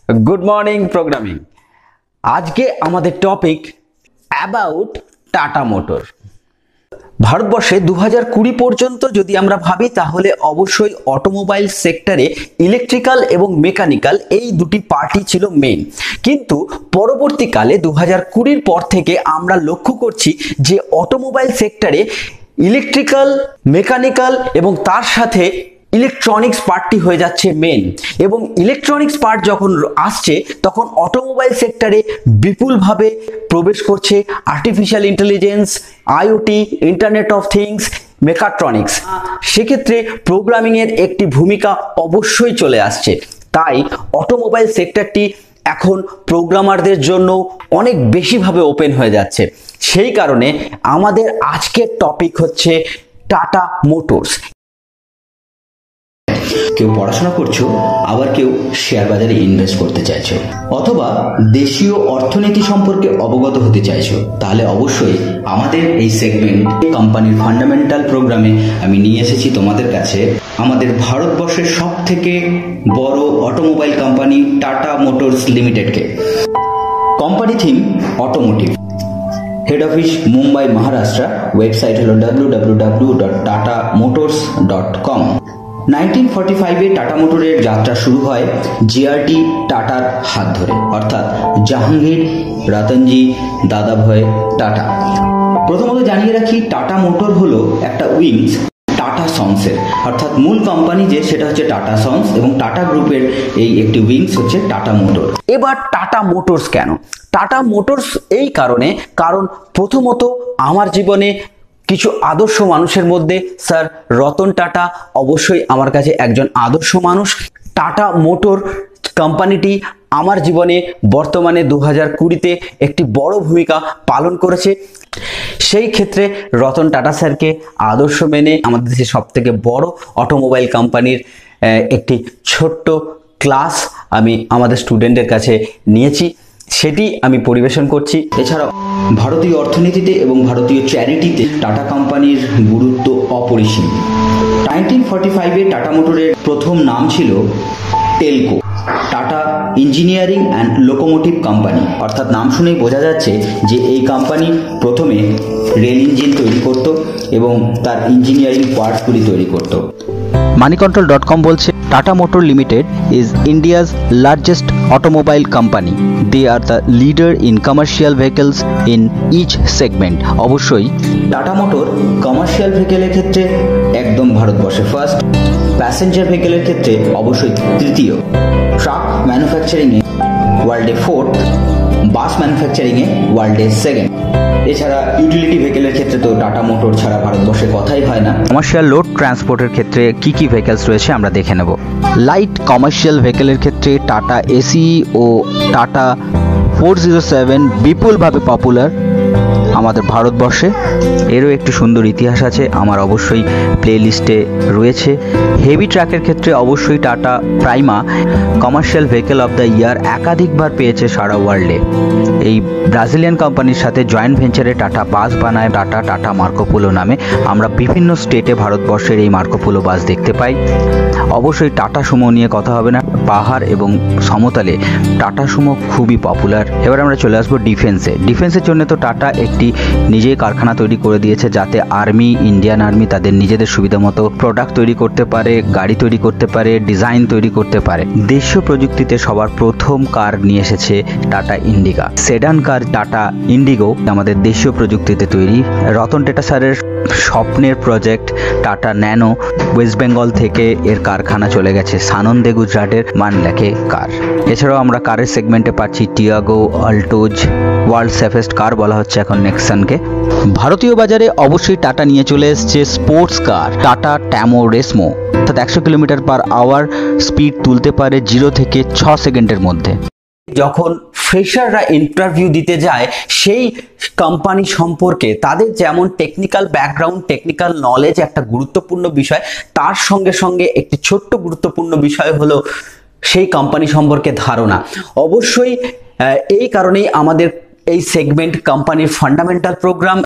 Good morning programming. आज के आमादेर टपिक अबाउट टाटा मोटर। भारतवर्षे 2020 पर्यन्त यदि आमरा भाबी ताहले अवश्यई अटोमोबाइल सेक्टरे इलेक्ट्रिकल एवं मेकानिकल এই দুটি পার্টি ছিল মেইন, কিন্তু পরবর্তীকালে 2020 পর থেকে আমরা লক্ষ্য করছি যে অটোমোবাইল সেক্টরে ইলেকট্রিক্যাল, মেকানিক্যাল এবং তার সাথে ইলেকট্রনিক্স পার্টটি হয়ে যাচ্ছে মেন, এবং ইলেকট্রনিক্স পার্ট যখন আসছে তখন অটোমোবাইল সেক্টরে বিপুলভাবে প্রবেশ করছে artificial intelligence, IoT, internet of things, mechatronics. সেক্ষেত্রে প্রোগ্রামিং এর একটি ভূমিকা অবশ্যই চলে আসছে। তাই অটোমোবাইল সেক্টরটি এখন প্রোগ্রামারদের জন্য অনেক বেশিভাবে ওপেন হয়ে যাচ্ছে। সেই কারণে আমাদের আজকের টপিক হচ্ছে টাটা মোটরস। কেউ পড়াশোনা করছো, আবার কেউ শেয়ার বাজারে ইনভেস্ট করতে চাইছো, অথবা দেশীয় অর্থনীতি সম্পর্কে অবগত হতে চাইছো, তাহলে অবশ্যই আমাদের এই সেগমেন্ট কোম্পানির ফান্ডামেন্টাল প্রোগ্রামে আমি নিয়ে এসেছি তোমাদের কাছে আমাদের ভারতবর্ষের সবথেকে বড় অটোমোবাইল কোম্পানি টাটা মোটরস লিমিটেডকে। কোম্পানি থিম automotive, head office Mumbai Maharashtra, website হলো www.tatamotors.com। 1945 টাটা মোটরের যাত্রা শুরু হয় জিআরডি টাটার হাত ধরে, অর্থাৎ জাহাঙ্গীর রতনজি দাদাভাই টাটা। প্রথমত জানিয়ে রাখি, টাটা মোটর হলো একটা উইংস টাটা সন্সের, অর্থাৎ মূল কোম্পানি যে সেটা হচ্ছে টাটা সন্স, এবং টাটা গ্রুপের এই একটি উইংস হচ্ছে টাটা মোটর। এবার টাটা মোটরস কেন? টাটা মোটরস এই কারণ প্রথমত আমার জীবনে কিছু আদর্শ মানুষের মধ্যে স্যার রতন টাটা অবশ্যই আমার কাছে একজন আদর্শ মানুষ। টাটা মোটর কোম্পানিটি আমার জীবনে বর্তমানে 2020-তে একটি বড় ভূমিকা পালন করেছে। সেই ক্ষেত্রে রতন টাটা স্যারকে আদর্শ মেনে আমাদের দেশের সবথেকে বড় অটোমোবাইল কোম্পানির একটি ছোট্ট ক্লাস আমি আমাদের স্টুডেন্টদের কাছে নিয়েছি, সেটি আমি পরিবেশন করছি। এছাড়াও ভারতীয় অর্থনীতিতে এবং ভারতীয় চ্যারিটিতে টাটা কোম্পানির গুরুত্ব অপরিসীম। 1945-এ টাটা মোটরের প্রথম নাম ছিল Telco, tata engineering and locomotive company, অর্থাৎ নাম শুনেই বোঝা যাচ্ছে যে এই কোম্পানি প্রথমে রেল ইঞ্জিন তৈরি করত এবং তার ইঞ্জিনিয়ারিং পার্টসগুলি তৈরি করত। moneycontrol.com বলছে Tata Motor Limited is India's largest automobile company. They are the leader in commercial vehicles in each segment. অবশ্যই টাটা মোটর কমার্শিয়াল ভেহিকেলের ক্ষেত্রে একদম ভারতবর্ষে ফার্স্ট, প্যাসেঞ্জার ভেহিকেলের ক্ষেত্রে অবশ্যই তৃতীয়, ট্রাক ম্যানুফ্যাকচারিংয়ে ওয়ার্ল্ডে ফোর্থ, বাস ম্যানুফ্যাকচারিংয়ে ওয়ার্ল্ডে সেকেন্ড। এছাড়া ইউটিলিটি ভেহিকেলের ক্ষেত্রে তো টাটা মোটর ছাড়া ভারতবর্ষে কথাই হয় না। কমার্শিয়াল লোড ট্রান্সপোর্টের ক্ষেত্রে কি কি ভেহিকেলস রয়েছে আমরা দেখে নেব। লাইট কমার্শিয়াল ভেহিকেলের ক্ষেত্রে টাটা এসি ও টাটা 407 বিপুলভাবে পপুলার আমাদের ভারতবর্ষে। এরও একটি সুন্দর ইতিহাস আছে, আমার অবশ্যই প্লে লিস্টে রয়েছে। হেভি ট্রাকের ক্ষেত্রে অবশ্যই tata prima commercial vehicle of the year একাধিকবার পেয়েছে সারা ওয়ার্ল্ডে। এই ব্রাজিলিয়ান কোম্পানির সাথে জয়েন্ট ভেঞ্চারে টাটা বাস বানায় টাটা মার্কোপোলো নামে। আমরা বিভিন্ন স্টেটে ভারতবর্ষের এই মার্কোপোলো বাস দেখতে পাই। অবশ্যই টাটা সুমো নিয়ে কথা হবে না, পাহাড় এবং সমতলে টাটা সুমো খুবই পপুলার। এবার আমরা চলে আসবো ডিফেন্সের জন্য তো টাটা একটি নিজেই কারখানা তৈরি করে দিয়েছে, যাতে আর্মি, ইন্ডিয়ান আর্মি তাদের নিজেদের সুবিধা মতো প্রোডাক্ট তৈরি করতে পারে, গাড়ি তৈরি করতে পারে, ডিজাইন তৈরি করতে পারে। দেশীয় প্রযুক্তিতে সবার প্রথম কার নিয়ে এসেছে টাটা ইন্ডিগা, সেডান কার টাটা ইন্ডিগো আমাদের দেশীয় প্রযুক্তিতে তৈরি। রতন টাটা স্যারের স্বপ্নের project tata nano, West Bengal থেকে এর কারখানা চলে গেছে সানন্দে, গুজরাটের মানলেকে কার। এছাড়াও আমরা কারের সেগমেন্টে পাচ্ছি টিয়াগো, অল্টোজ, ওয়ার্ল্ড সেফেস্ট কার বলা হচ্ছে এখন নেক্সনকে। ভারতীয় বাজারে অবশ্যই টাটা নিয়ে চলে এসছে স্পোর্টস কার টাটা ট্যামো রেসমো, অর্থাৎ 100 কিলোমিটার/আওয়ার স্পিড তুলতে পারে 0 থেকে 6 সেকেন্ডের মধ্যে। যখন ফ্রেশাররা ইন্টারভিউ দিতে যায় সেই কোম্পানি সম্পর্কে তাদের যেমন টেকনিক্যাল ব্যাকগ্রাউন্ড, টেকনিক্যাল নলেজ একটা গুরুত্বপূর্ণ বিষয়, তার সঙ্গে সঙ্গে একটি ছোট্ট গুরুত্বপূর্ণ বিষয় হলো সেই কোম্পানি সম্পর্কে ধারণা। অবশ্যই এই কারণেই আমাদের এই সেগমেন্ট কোম্পানির ফান্ডামেন্টাল প্রোগ্রাম